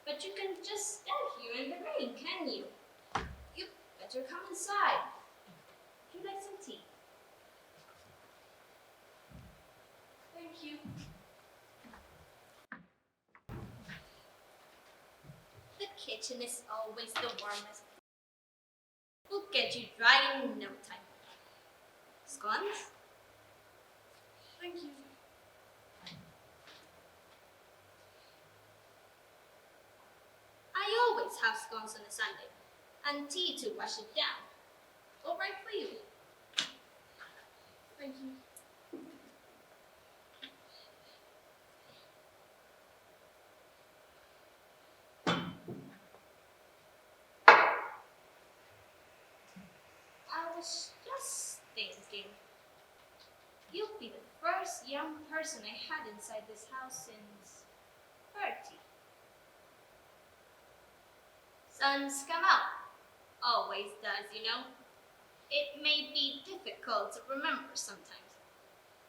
But you can just stand here in the rain, can you? You better come inside. Would you like some tea? Thank you. The kitchen is always the warmest. We'll get you dry in no time. Scones? Thank you. I always have scones on a Sunday, and tea to wash it down. All right for you. Thank you. I was just thinking, you'll be the first young person I had inside this house since Bertie. Sun's come out. Always does, you know. It may be difficult to remember sometimes,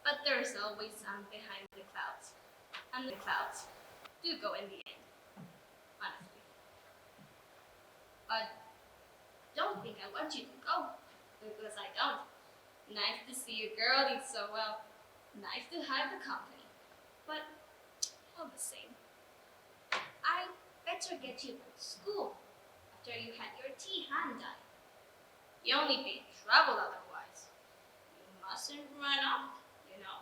but there's always sun behind the clouds. And the clouds do go in the end, honestly. But don't think I want you to go, because I don't. Nice to see a girl eat so well. Nice to have the company. But all the same, I better get you back to school after you had your tea hand done. You only be in trouble otherwise. You mustn't run off, you know.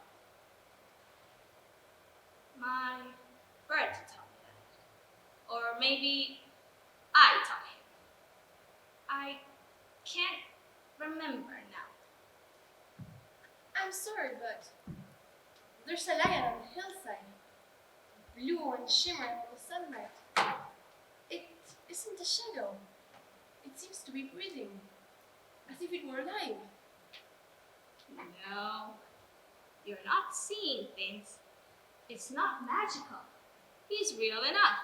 My Bertie taught me that. Or maybe I taught him. I can't remember now. I'm sorry, but there's a lion on the hillside, blue and shimmering in the sunlight. It isn't a shadow. It seems to be breathing, as if it were alive. No, you're not seeing things. It's not magical. He's real enough.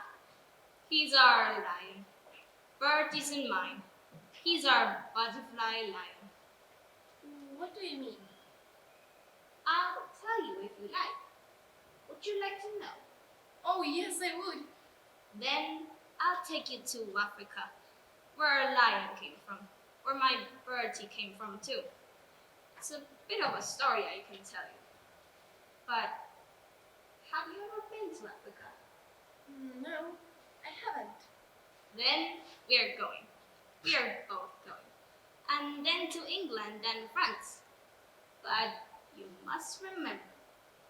He's our lion. Bert isn't mine. He's our butterfly lion. What do you mean? I'll tell you if you like. Would you like to know? Oh, yes, I would. Then I'll take you to Africa, where a lion came from, where my Bertie came from too. It's a bit of a story I can tell you. But have you ever been to Africa? No, I haven't. Then we're going. We're both going. And then to England and France. But you must remember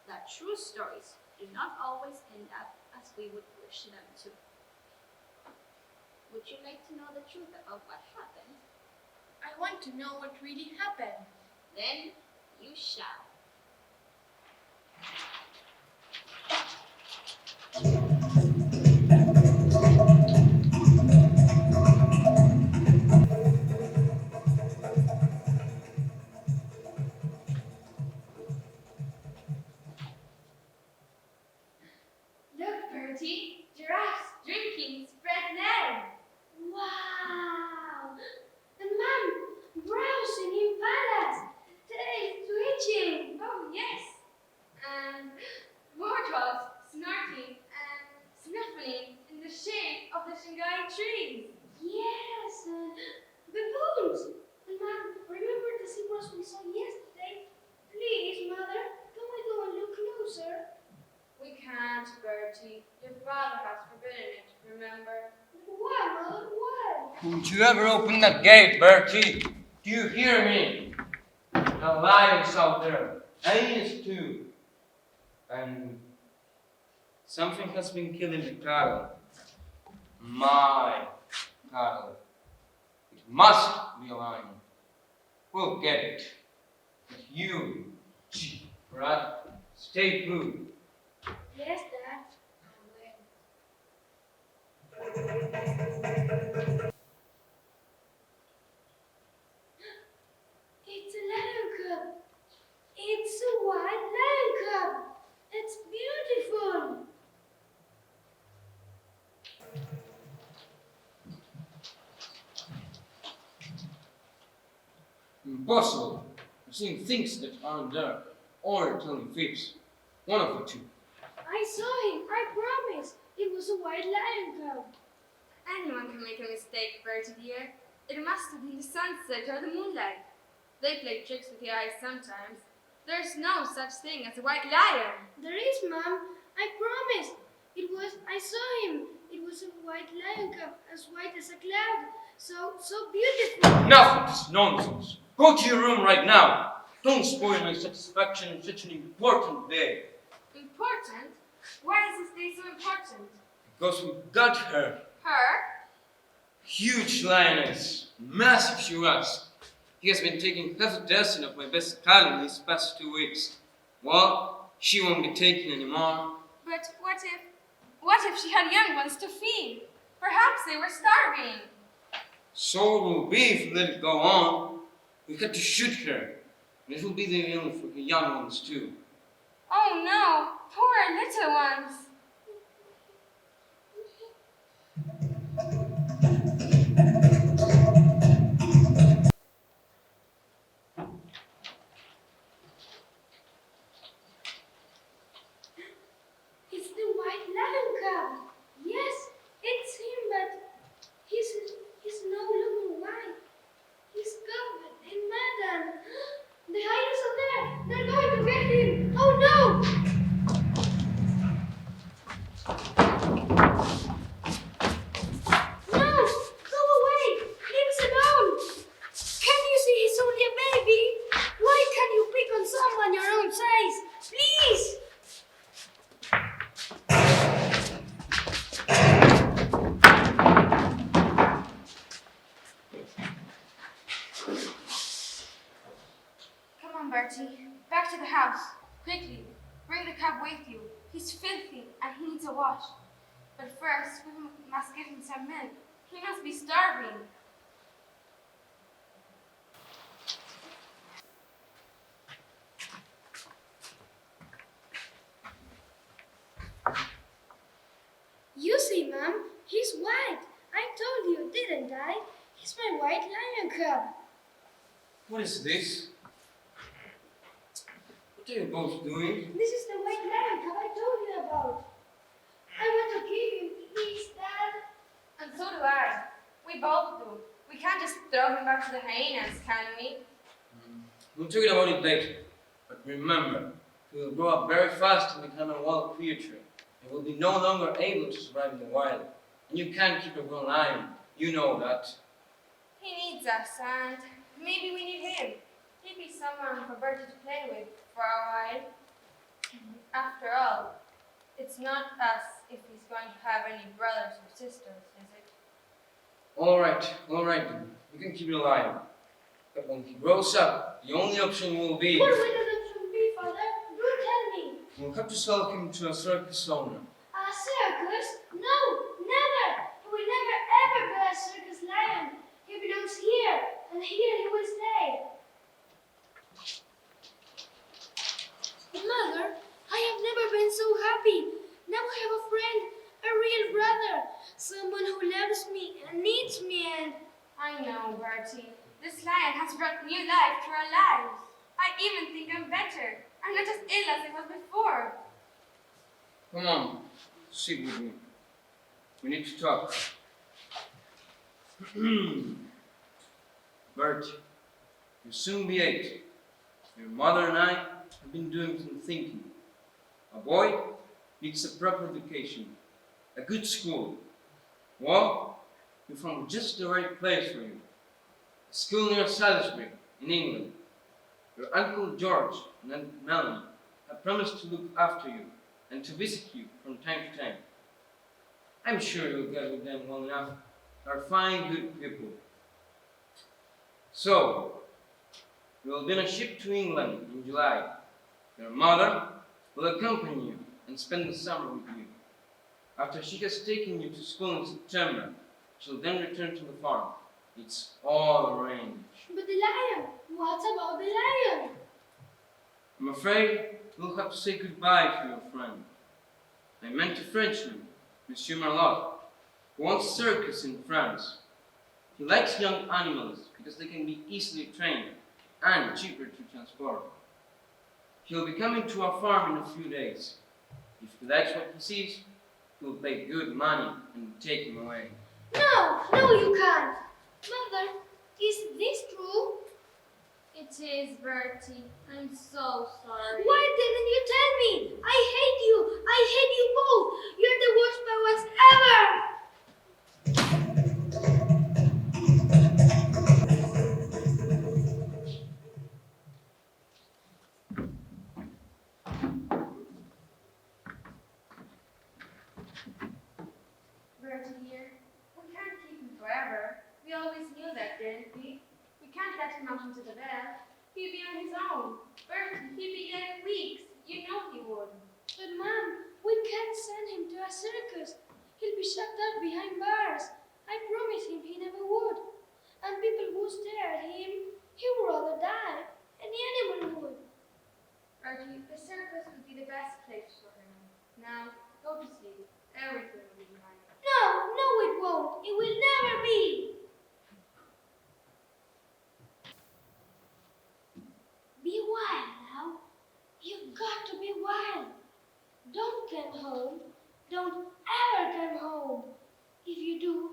that true stories do not always end up as we would wish them to. Would you like to know the truth about what happened? I want to know what really happened. Then you shall. Look, Bertie, giraffes drinking spread land. Wow! And man browsing in palace, tail twitching. Oh yes. And warthogs snorting and snuffling in the shade of the Shanghai trees. Yes, and baboons. And man, remember the zebras we saw yesterday? Please, mother, can we go and look closer? We can't, Bertie. Your father has forbidden it, remember? Why, mother? Why? Don't you ever open that gate, Bertie? Do you hear me? The lion's out there. Hyenas too. And something has been killing the cattle. My cattle. It must be a lion. We'll get it. But you, Brad, stay put. Yes, Dad. It's a lion cub. It's a white lion cub. It's beautiful. Impossible. I've seen things that aren't there, or telling fibs. One of the two. I saw him. I promise. It was a white lion cub. Anyone can make a mistake, Bertie dear. It must have been the sunset or the moonlight. They play tricks with the eyes sometimes. There's no such thing as a white lion. There is, Mom. I promise. I saw him. It was a white lion cub, as white as a cloud. So beautiful. Enough of this nonsense. Go to your room right now. Don't spoil my satisfaction on such an important day. Important? Why is this day so important? Because we got her. Her? Huge lioness. Massive, she was. He has been taking half a dozen of my best cattle these past 2 weeks. Well, she won't be taken anymore. But what if she had young ones to feed? Perhaps they were starving. So it will be if we let it go on. We had to shoot her. And it will be the only for the young ones too. Oh no, poor little ones. It's the white lion cub. Yes, it's him, but he's no longer white. He's covered in mud and the hyenas are there. They're going to get him. Oh no! No! Go away! Leave us alone! Can you see he's only a baby? Why can't you pick on someone your own size? Please! Come on, Bertie. Back to the house. Quickly. Bring the cub with you. He's filthy and he needs a wash. But first, we must give him some milk. He must be starving. You see, Mom, he's white. I told you, didn't I? He's my white lion cub. What is this? What are you both doing? This is the white lion cub I told you about. I want to keep him, please, Dad. And so do I. We both do. We can't just throw him back to the hyenas, can we? We'll talk about it later. But remember, he will grow up very fast and become a wild creature. He will be no longer able to survive in the wild. And you can't keep a grown lion. You know that. He needs us, and maybe we need him. He'd be someone for Bertie to play with for a while. After all, it's not us if he's going to have any brothers or sisters, is it? All right then. You can keep it alive. But when he grows up, the only option will be What will the option be, Father? Do tell me. we'll have to sell him to a circus owner. A circus? No, never. He will never ever be a circus lion. He belongs here, and here he will stay. Mother, I have never been so happy. Now I have a friend, a real brother, someone who loves me and needs me and... I know, Bertie. This lion has brought new life to our lives. I even think I'm better. I'm not as ill as I was before. Come on, sit with me. We need to talk. Bert, you'll soon be 8. Your mother and I have been doing some thinking. A boy needs a proper education, a good school. Well, we found just the right place for you. A school near Salisbury, in England. Your Uncle George and Aunt Melanie have promised to look after you and to visit you from time to time. I'm sure you'll get with them well enough. They're fine, good people. So, we'll be on a ship to England in July. Your mother will accompany you and spend the summer with you. After she has taken you to school in September, she'll then return to the farm. It's all arranged. But the lion, what about the lion? I'm afraid we'll have to say goodbye to your friend. I meant a Frenchman, Monsieur Marlotte, who owns a circus in France. He likes young animals because they can be easily trained and cheaper to transport. He'll be coming to our farm in a few days. If he likes what he sees, will pay good money and take him away. No, no, you can't. Mother, is this true? It is, Bertie. I'm so sorry. Why didn't you tell me? I hate you. I hate you both. You're the worst parents ever. Bertie dear, we can't keep him forever. We always knew that, didn't we? We can't let him out into the bell. He'll be on his own. Bertie, he'll be dead in weeks. You know he would. But Mom, we can't send him to a circus. He'll be shut up behind bars. I promised him he never would. And people who stare at him, he would rather die. Any animal would. Bertie, the circus would be the best place for him. Now, go to sleep. Everything will be fine. No, no it won't. It will never be. Be wild now. You've got to be wild. Don't come home. Don't ever come home. If you do,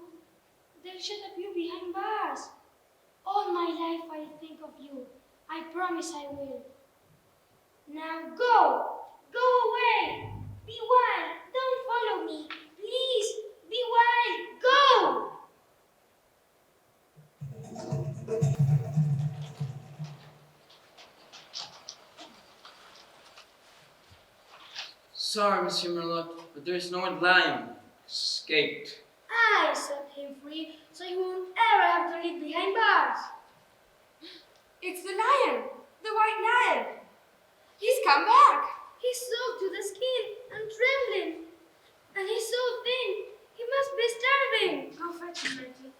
they'll shut up you behind bars. All my life I'll think of you. I promise I will. Now go. Go away. Be wild. Don't follow me. Please. Be wild. Go. Sorry, Monsieur Merlot, but there is no one lion. Escaped. I set him free so he won't ever have to live behind bars. It's the lion! The white lion! He's come back! He's soaked to the skin and trembling. And he's so thin, he must be starving. Go fetch him, Bertie.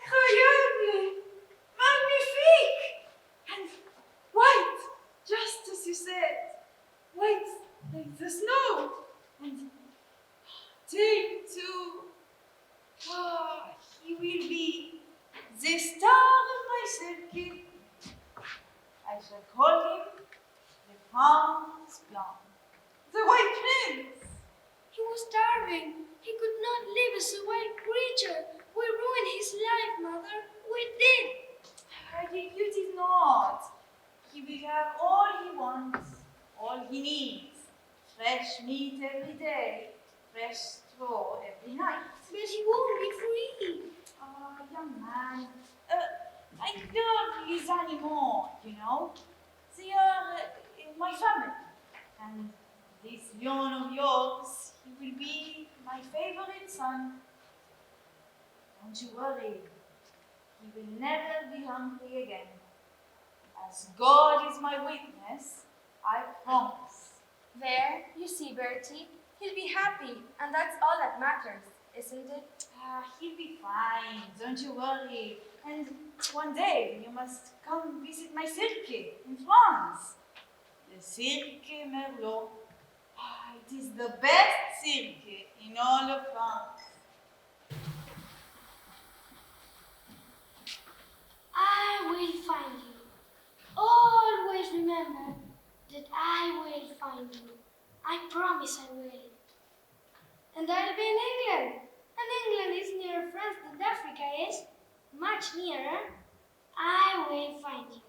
Incroyable! Magnifique! And white, just as you said. White like the snow. And take to. Ah, he will be the star of my circuit. I shall call him the Prince Blanc, the White Prince. He was starving. He could not live as a wild creature. We ruined his life, Mother. We did. You did not. He will have all he wants, all he needs. Fresh meat every day, fresh straw every night. But he won't be free. Ah, young man, I love these animals, you know. They are my family. And this lion of yours, he will be my favorite son. Don't you worry. He will never be hungry again. As God is my witness, I promise. There, you see, Bertie. He'll be happy, and that's all that matters, isn't it? Ah, he'll be fine. Don't you worry. And one day you must come visit my cirque in France. The Cirque Merlot. Ah, it is the best cirque in all of France. I will find you. Always remember that I will find you. I promise I will. And I'll be in England. And England is nearer France than Africa is. Much nearer. I will find you.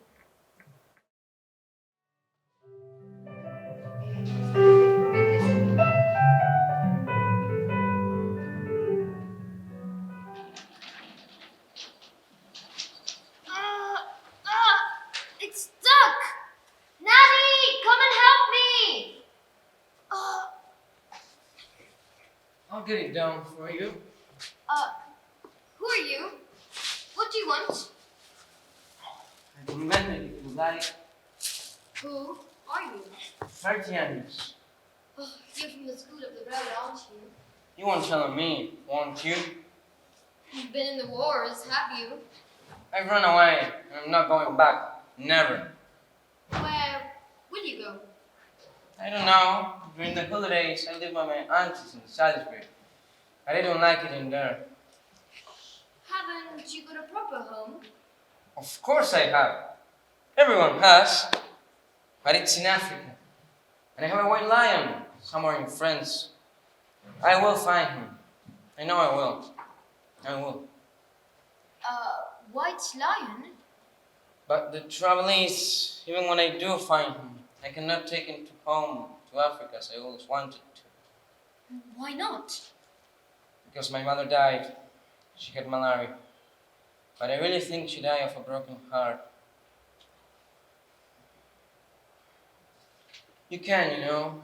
It's stuck! Nanny, come and help me! I'll get it down for you. Who are you? What do you want? I can mend it if you like. Who are you? 30 años. Oh, you're from the school of the rebel, aren't you? You won't tell me, won't you? You've been in the wars, have you? I've run away, and I'm not going back. Never. Where will you go? I don't know. During the holidays, I live with my aunties in Salisbury. I didn't like it in there. Haven't you got a proper home? Of course I have. Everyone has. But it's in Africa. And I have a white lion somewhere in France. I will find him. I know I will. I will. White lion? But the trouble is, even when I do find him, I cannot take him to home to Africa as I always wanted to. Why not? Because my mother died. She had malaria. But I really think she died of a broken heart. You can, you know.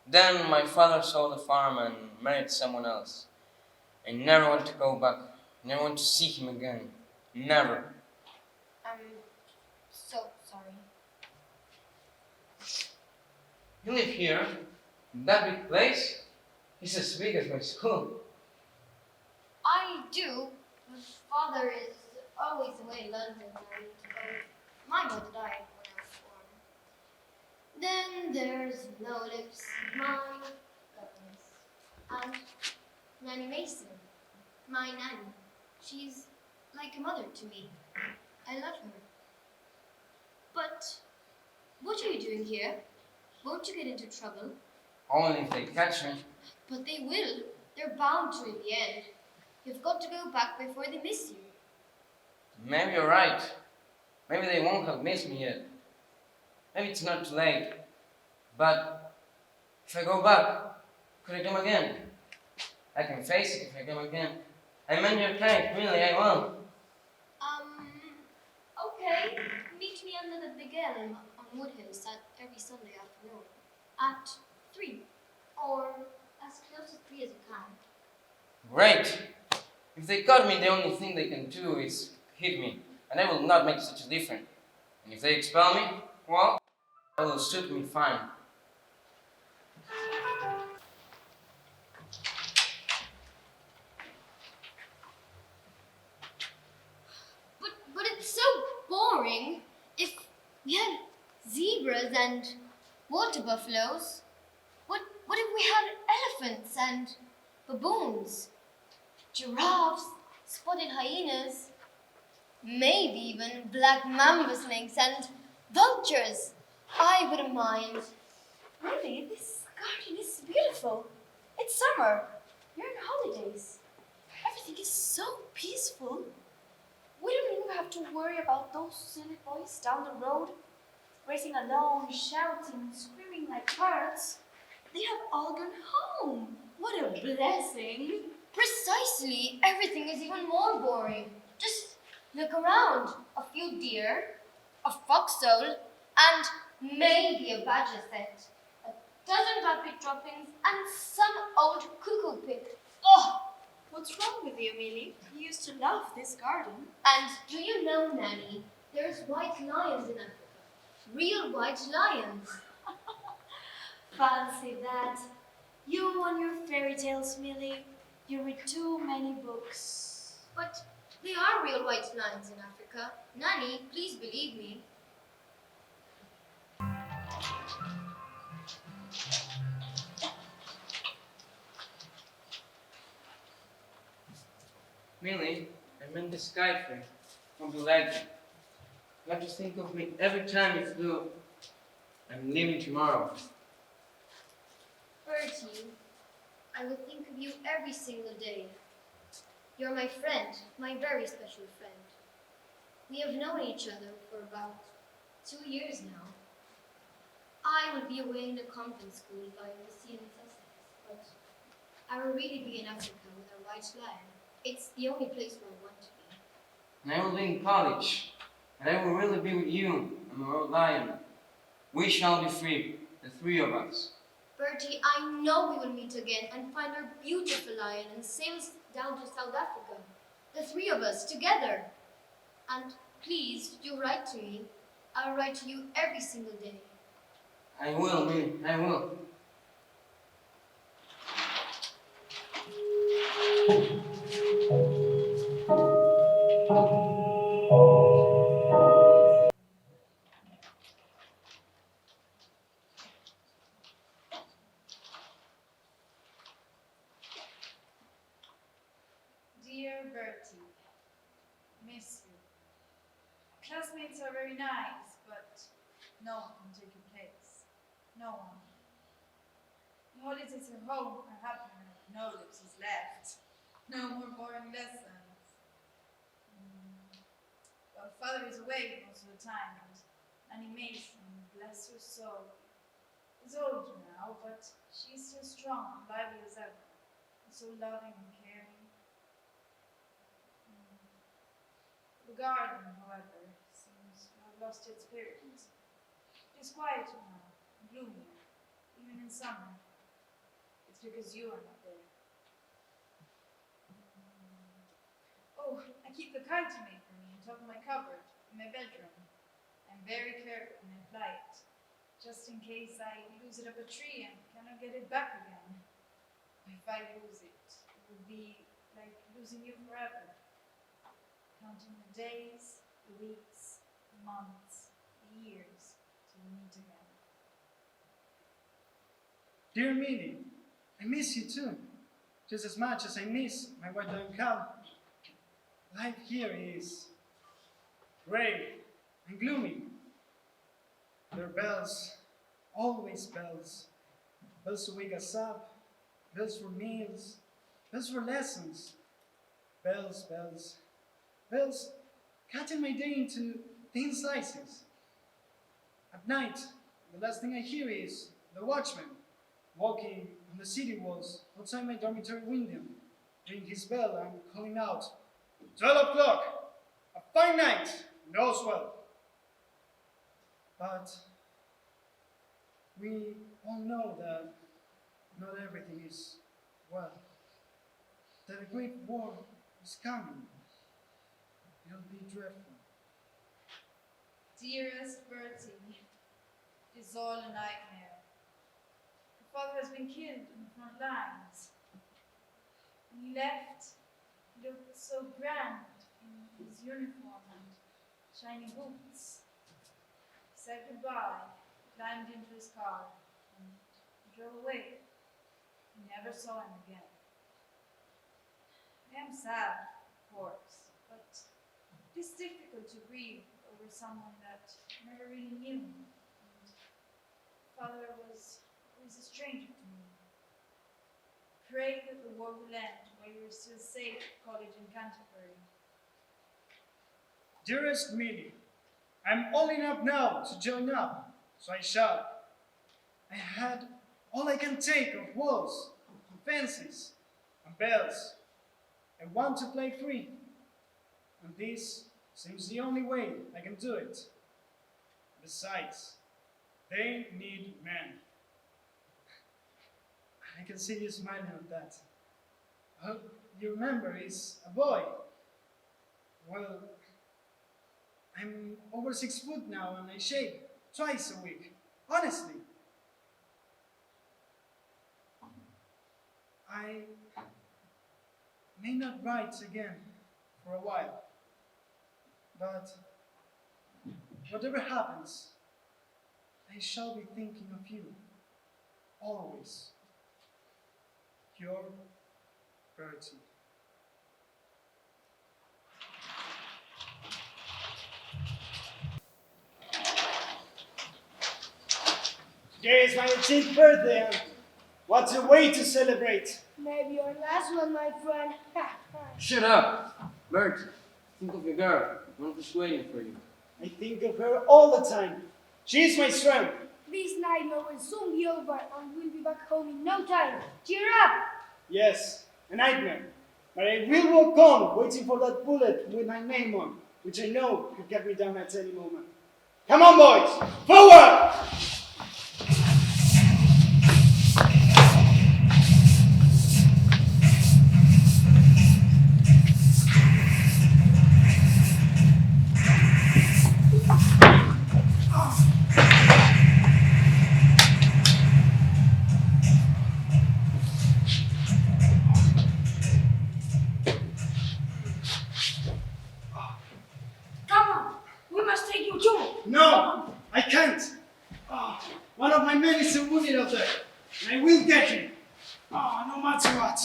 Then my father sold the farm and married someone else. I never want to go back. Never want to see him again. Never. I'm so sorry. You live here, in that big place? It's as big as my school. I do. My father is always away in London and my mother died when I was born. Then there's No Lips, my governess, and Nanny Mason, my nanny. She's like a mother to me. I love her. But what are you doing here? Won't you get into trouble? Only if they catch me. But they will. They're bound to in the end. You've got to go back before they miss you. Maybe you're right. Maybe they won't have missed me yet. Maybe it's not too late. But if I go back, could I come again? I can face it if I come again. I meant your kind, really, I will. Okay. Meet me under the big elm on Woodhills every Sunday afternoon at 3, or as close to 3 as you can. Great. If they caught me, the only thing they can do is hit me, and I will not make such a difference. And if they expel me, well, that will suit me fine. But it's so boring. If we had zebras and water buffaloes, what if we had elephants and baboons, giraffes, spotted hyenas, maybe even black mamba snakes and vultures? I wouldn't mind. Really, this garden is beautiful. It's summer. You're on holidays. Everything is so peaceful. We don't even have to worry about those silly boys down the road, racing alone, shouting, screaming like parrots. They have all gone home. What a blessing. Precisely. Everything is even more boring. Just look around. A few deer, a foxhole, and maybe a badger set. A dozen puppet droppings, and some old cuckoo pip. Oh! What's wrong with you, Millie? You used to love this garden. And do you know, Nanny, there's white lions in Africa. Real white lions. Fancy that. You and your fairy tales, Millie. You read too many books. But there are real white lions in Africa. Nanny, please believe me. Millie, I meant the sky frame. Won't you like it? You have to think of me every time you flew. I'm leaving tomorrow. Bertie, I will think of you every single day. You're my friend, my very special friend. We have known each other for about 2 years now. I will be away in the convent school by the sea in Sussex, but I will really be in Africa with a white lion. It's the only place where I want to be. And I will be in college. And I will really be with you and my old lion. We shall be free, the three of us. Bertie, I know we will meet again and find our beautiful lion and sail down to South Africa. The three of us, together. And please, do write to me. I'll write to you every single day. I will, Millie, I will. Dear Bertie, classmates are very nice, but no one can take your place. No one. The holidays at home are happier. No lips is left. No more boring lessons. Well, father is away most of the time, and Annie Mason, bless her soul, is older now, but she's still strong and lively as ever, and so loving and caring. The garden, however, seems to have lost its spirit. It is quieter now, and gloomier, even in summer. It's because you are not there. Oh, I keep the kite you made for me on top of my cupboard in my bedroom. I'm very careful when I fly it, just in case I lose it up a tree and cannot get it back again. If I lose it, it will be like losing you forever. Counting the days, the weeks, the months, the years, till we meet again. Dear Minnie, I miss you too, just as much as I miss my white-down cow. Life here is gray and gloomy. There are bells, always bells. Bells to wake us up, bells for meals, bells for lessons. Bells, bells, bells cutting my day into thin slices. At night, the last thing I hear is the watchman walking on the city walls outside my dormitory window, ringing his bell and calling out, 12 o'clock, a fine night, and all's well. But we all know that not everything is well, that a great war is coming. It'll be dreadful. Dearest Bertie, it is all a nightmare. Your father has been killed on the front lines. When he left, he looked so grand in his uniform and shiny boots. He said goodbye, climbed into his car, and drove away. We never saw him again. I am sad, of course, but it is difficult to grieve over someone that I never really knew. And father was always a stranger to me. Pray that the war will end while you are still safe at college in Canterbury. Dearest Minnie, I'm old enough now to join up, so I shall. I had all I can take of walls, and fences, and bells. I want to play free, and this seems the only way I can do it. Besides, they need men. I can see you smiling at that. I hope you remember he's a boy. Well, I'm over 6 foot now and I shave twice a week. Honestly. I may not write again for a while, but whatever happens, I shall be thinking of you, always. Your Bertie. Today is my 18th birthday, and what a way to celebrate! Maybe your last one, my friend. Shut up! Bert, think of your girl. One was waiting for you. I think of her all the time. She's my strength. This nightmare will soon be over and we'll be back home in no time. Cheer up! Yes, a nightmare. But I will walk on, waiting for that bullet with my name on, which I know could get me down at any moment. Come on, boys! Forward! Come on! We must take you too! No, I can't. One of my men is wounded out there, and I will get him. No matter what.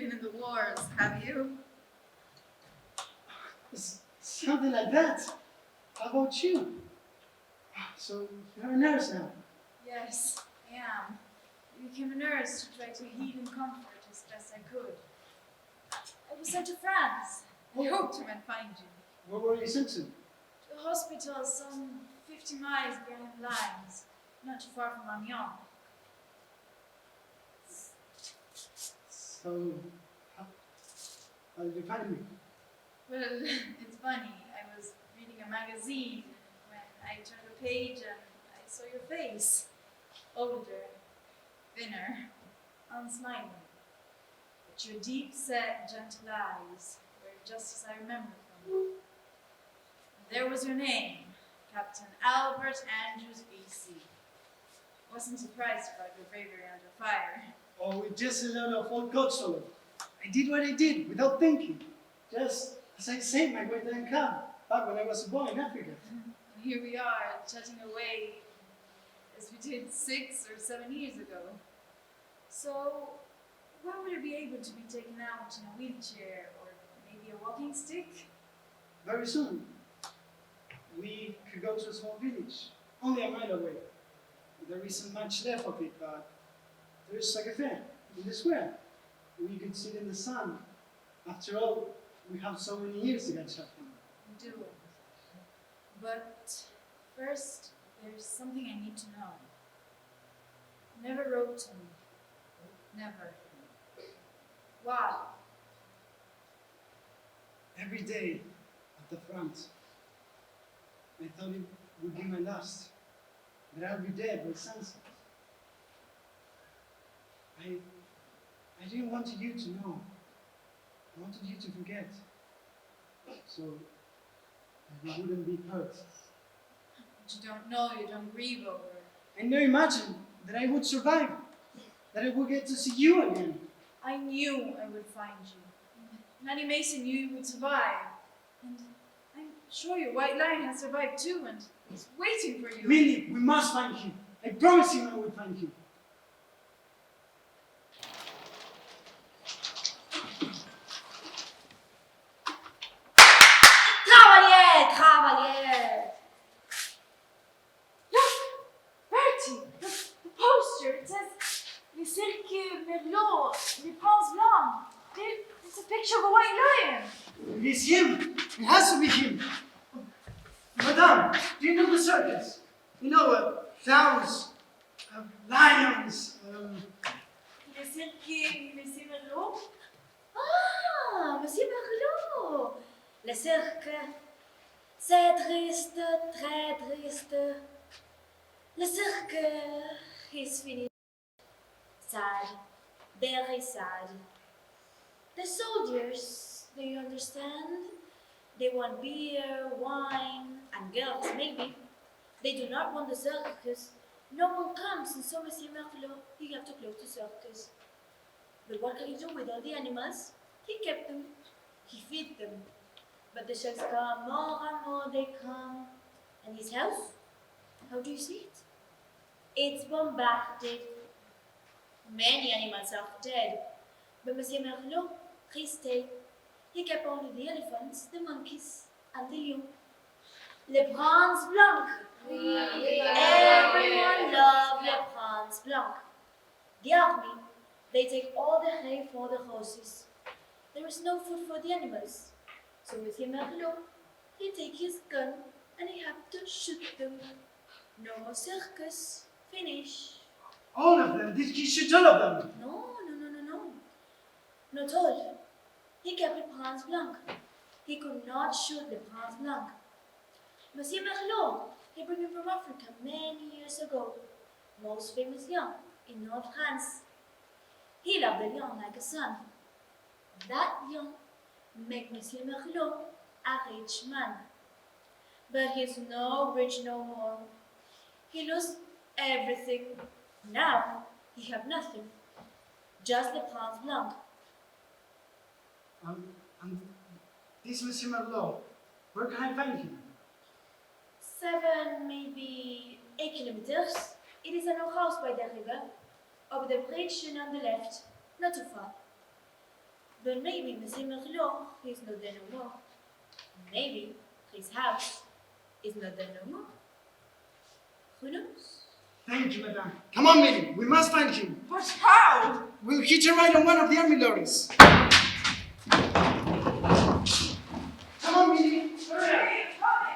been in the wars, have you? Something like that. How about you? So you're a nurse now. Yes, I am. I became a nurse to try to heal and comfort as best I could. I was sent to France. I hoped I might find you. Where were you sent to? To a hospital some 50 miles behind the lines, not too far from Amiens. So, how did you find me? Well, it's funny. I was reading a magazine when I turned a page and I saw your face. Older, thinner, unsmiling. But your deep-set, gentle eyes were just as I remembered them. And there was your name, Captain Albert Andrews, B.C. Wasn't surprised about your bravery under fire. Oh, with just a lot of old Gottschalk. I did what I did without thinking. Just as I saved my way down camp back when I was a boy in Africa. And here we are, chatting away as we did 6 or 7 years ago. So, when will you be able to be taken out in a wheelchair or maybe a walking stick? Very soon. We could go to a small village, only a mile away. There isn't much left of it, but there is a cafe in the square. We could sit in the sun. After all, we have so many years to catch up on. We do. But first, there's something I need to know. You never wrote to me. Never. Why? Every day at the front, I thought it would be my last. That I'll be dead by sunset. I didn't want you to know. I wanted you to forget. So that you wouldn't be hurt. What you don't know, you don't grieve over. I never imagined that I would survive. That I would get to see you again. I knew I would find you. Nanny Mason knew you would survive. And I'm sure your white lion has survived too and is waiting for you. Millie, we must find him. I promise you I will find him. Cavalier! Look! Bertie! The poster! It says Les Cirques Merlot, Les Princes Blancs. It's a picture of a white lion. It is him. It has to be him. Madame, do you know the circus? You know, clowns, lions, Les Cirques Merlot? Ah, Monsieur Merlot! Le cirque, c'est triste, très triste. Le cirque is finished. Sad, very sad. The soldiers, do you understand? They want beer, wine, and girls, maybe. They do not want the circus. No one comes, and so Monsieur Merlot, he have to close the circus. But what can he do with all the animals? He kept them. He feed them. But the sharks come, more and more they come. And his house? How do you see it? It's bombarded. Many animals are dead. But Monsieur Merlot, he stayed. He kept only the elephants, the monkeys, and the lions. Les Princes Blancs. Everyone loves Les Princes Blancs. The army, they take all the hay for the horses. There is no food for the animals. So Monsieur Merlot, he take his gun and he have to shoot them. No more circus. Finish. all of them. Did he shoot all of them? No. Not all. He kept the Prince Blanc. He could not shoot the Prince Blanc. Monsieur Merlot, he brought him from Africa many years ago. Most famous lion in North France. He loved the lion like a son. That lion make Monsieur Merlot a rich man. But he's no rich no more. He lost everything. Now he have nothing. Just the Prince Blanc. And this Monsieur Merlot, where can I find him? 7, maybe 8 kilometers. It is an old house by the river, over the bridge and on the left, not too far. Then maybe Monsieur Merlot is not there no more. Maybe his house is not there no more. Who knows? Thank you, madame. Come on, Millie. We must find him. But how? We'll hitch a ride on one of the army lorries. Come on, Millie. Hurry up.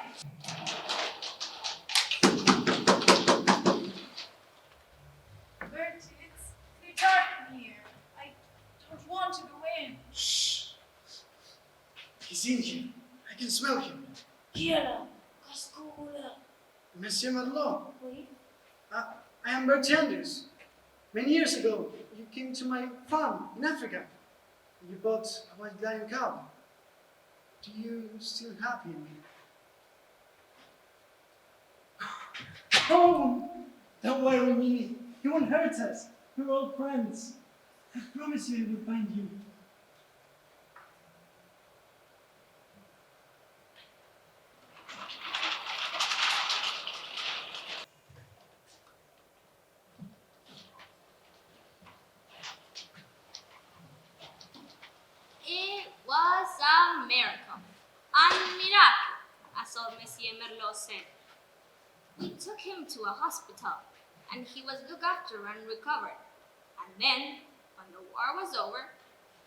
Bertie, it's too dark in here. I don't want to go in. Shh. He's in here. I can smell him. Quiero, Cascula. Monsieur Merlot. Oui? I am Bertie Anders. Many years ago, you came to my farm in Africa. You bought a white lion cow. Do you still have him? Oh, don't worry, Millie. He won't hurt us. We're all friends. I promise you he will find you. It was a miracle. A miracle, as old Monsieur Merlot said. We took him to a hospital, and he was looked after and recovered. And then, when the war was over,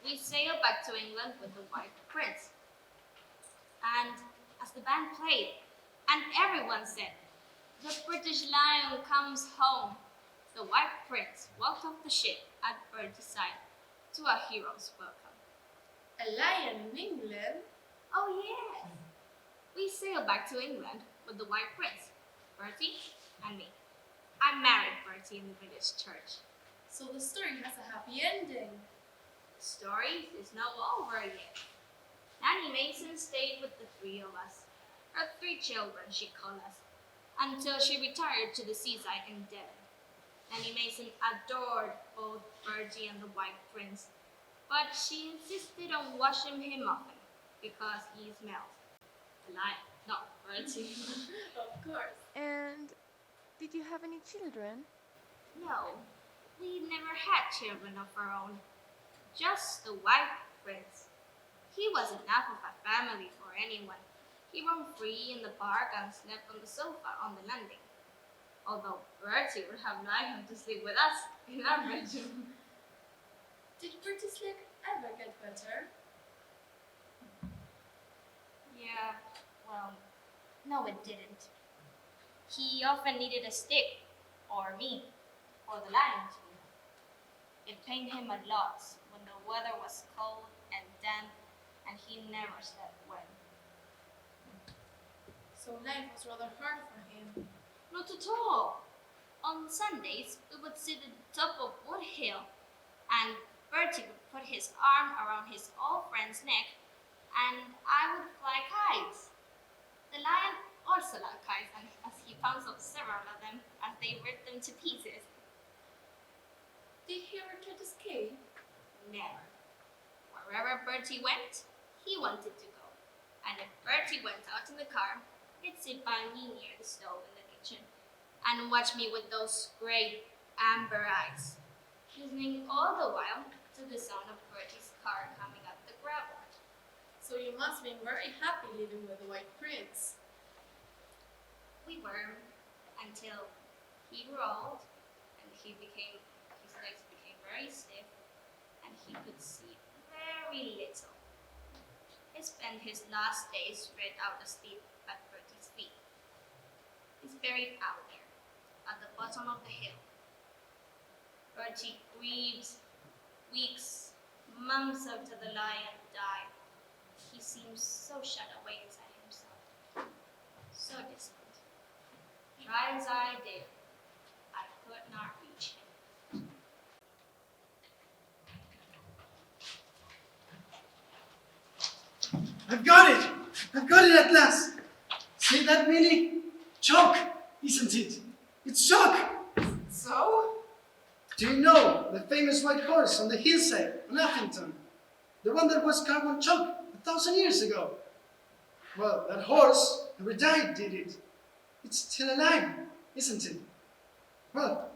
we sailed back to England with the White Prince. And as the band played, and everyone said, "The British Lion comes home," the White Prince walked off the ship at Bertie's side to a hero's welcome. A lion in England? Oh yes! We sailed back to England with the White Prince, Bertie and me. I married Bertie in the village church. So the story has a happy ending. The story is not over yet. Nanny Mason stayed with the three of us, her 3 children she called us, until she retired to the seaside in Devon. Nanny Mason adored both Bertie and the White Prince, but she insisted on washing him often because he smelled. The lion, not Bertie. Of course. And did you have any children? No, we never had children of our own. Just the White Prince. He was enough of a family for anyone. He roamed free in the park and slept on the sofa on the landing. Although Bertie would have liked him to sleep with us in our bedroom. Did Bertie's leg ever get better? Yeah, well, no it didn't. He often needed a stick, or me, or the lion too. It pained him a lot when the weather was cold and damp and he never slept well. So life was rather hard for him. Not at all. On Sundays, we would sit at the top of Wood Hill, and Bertie would put his arm around his old friend's neck, and I would fly kites. The lion also loved kites, and as he pounced off several of them as they ripped them to pieces. Did he ever try to escape? Never. Wherever Bertie went, he wanted to go. And if Bertie went out in the car, he'd sit by me near the stove in the kitchen and watch me with those great amber eyes, listening all the while to the sound of Bertie's car coming up the gravel. So you must have been very happy living with the White Prince. We were, until he grew old and his legs became very stiff and he could see very little. He spent his last days spread out asleep at Bertie's feet. He's buried out there, at the bottom of the hill. Bertie grieved weeks, months after the lion died. He seemed so shut away inside himself, so distant. Try as I did, I could not reach him. I've got it! I've got it at last! See that, Millie? Chalk, isn't it? It's chalk! So? Do you know the famous white horse on the hillside in Uffington? The one that was carved on chalk 1,000 years ago? Well, that horse never died, did it? It's still alive, isn't it? Well,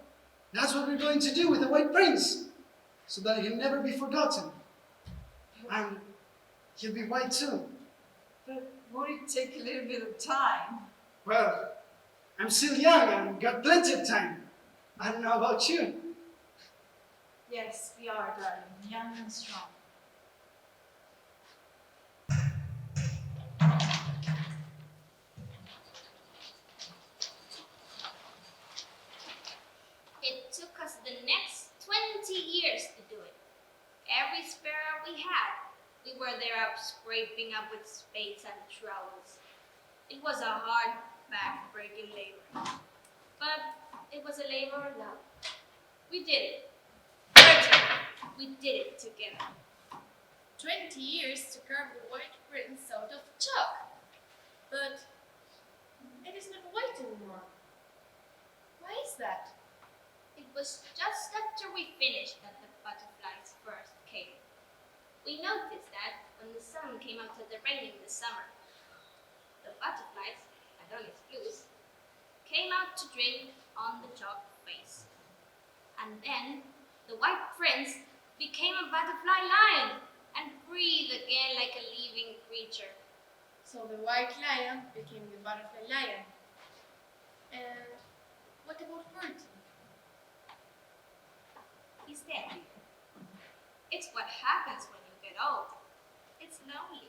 that's what we're going to do with the White Prince, so that he'll never be forgotten. and he'll be white too. But won't it take a little bit of time? Well, I'm still young and got plenty of time. I don't know about you. Yes, we are, darling, young and strong. It took us the next 20 years to do it. Every sparrow we had, we were there up scraping up with spades and trowels. It was a hard, back-breaking labor, but it was a labor of love. We did it. 30. We did it together. 20 years to carve the white prince out of chalk. But it is not white anymore. Why is that? It was just after we finished that the butterflies first came. We noticed that when the sun came out of the rain in the summer, the butterflies, Adonis blues, came out to drink on the chalk face. And then the white prince became a butterfly lion and breathed again like a living creature. So the white lion became the butterfly lion. And what about Bertie? He's dead. It's what happens when you get old. It's lonely.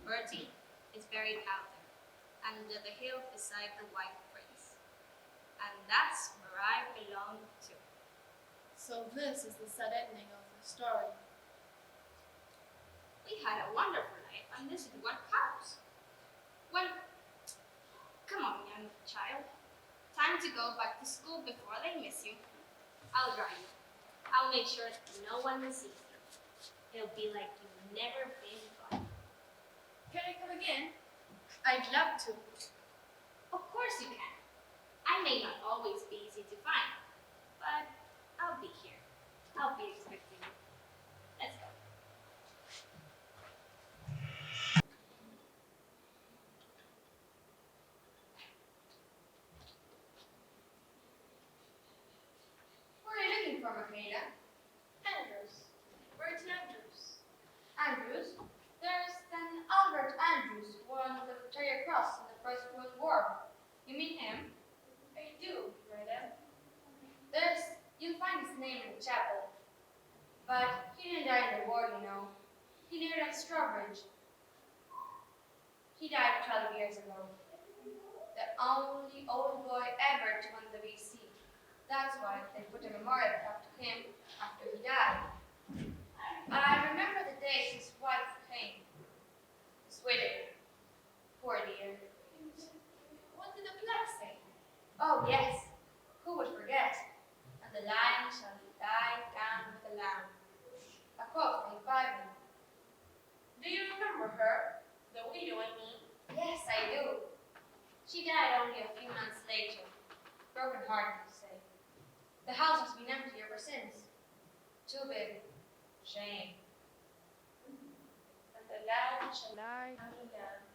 Bertie is buried out there, under the hill beside the white prince. And that's where I belong to. So this is the sad ending of the story. We had a wonderful life, and this is what counts. Well, come on, young child. Time to go back to school before they miss you. I'll drive you. I'll make sure that no one sees you. It'll be like you've never been gone. Can I come again? I'd love to. Of course you can. I may not always be easy to find, but I'll be here. I'll be expecting you. Let's go. What are you looking for, Michaela? Andrews. Bertie Andrews. Andrews? There's an Albert Andrews who won the Victoria Cross in the First World War. You mean him? I do, madam. You'll find his name in the chapel. But he didn't die in the war, you know. He neared at Strawbridge. He died 12 years ago. The only old boy ever to win the VC. That's why they put a memorial plaque to him after he died. I remember the day his wife came. His widow. Poor dear. What did the plaque say? Oh, yes. Who would forget? And the lion shall lie down with the lamb. A quote from the Bible. Do you remember her? The widow, I mean. Yes, I do. She died only a few months later. Broken hearted, you say. The house has been empty ever since. Too big. Shame. And the lamb shall lie down with the lamb.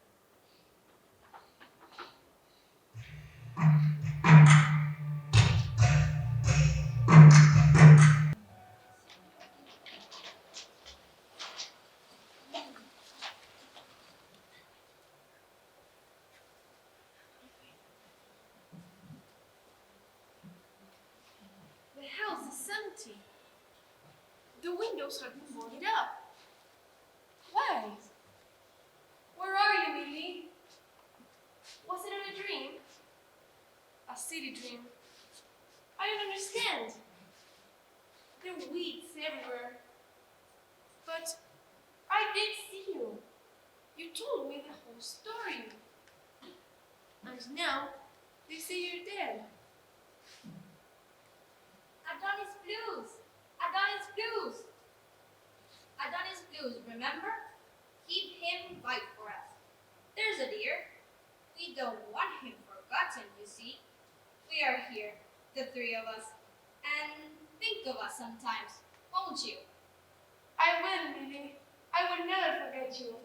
The house is empty. The windows have been boarded up. Why? Where are you, Millie? Was it in a dream? A silly dream. I don't understand. There are weeds everywhere. But I did see you. You told me the whole story. And now they say you're dead. Adonis Blues! Adonis Blues! Adonis Blues, remember? Keep him white for us. There's a dear. We don't want him forgotten, you see. We are here, the three of us. And think of us sometimes, won't you? I will, Millie. I will never forget you.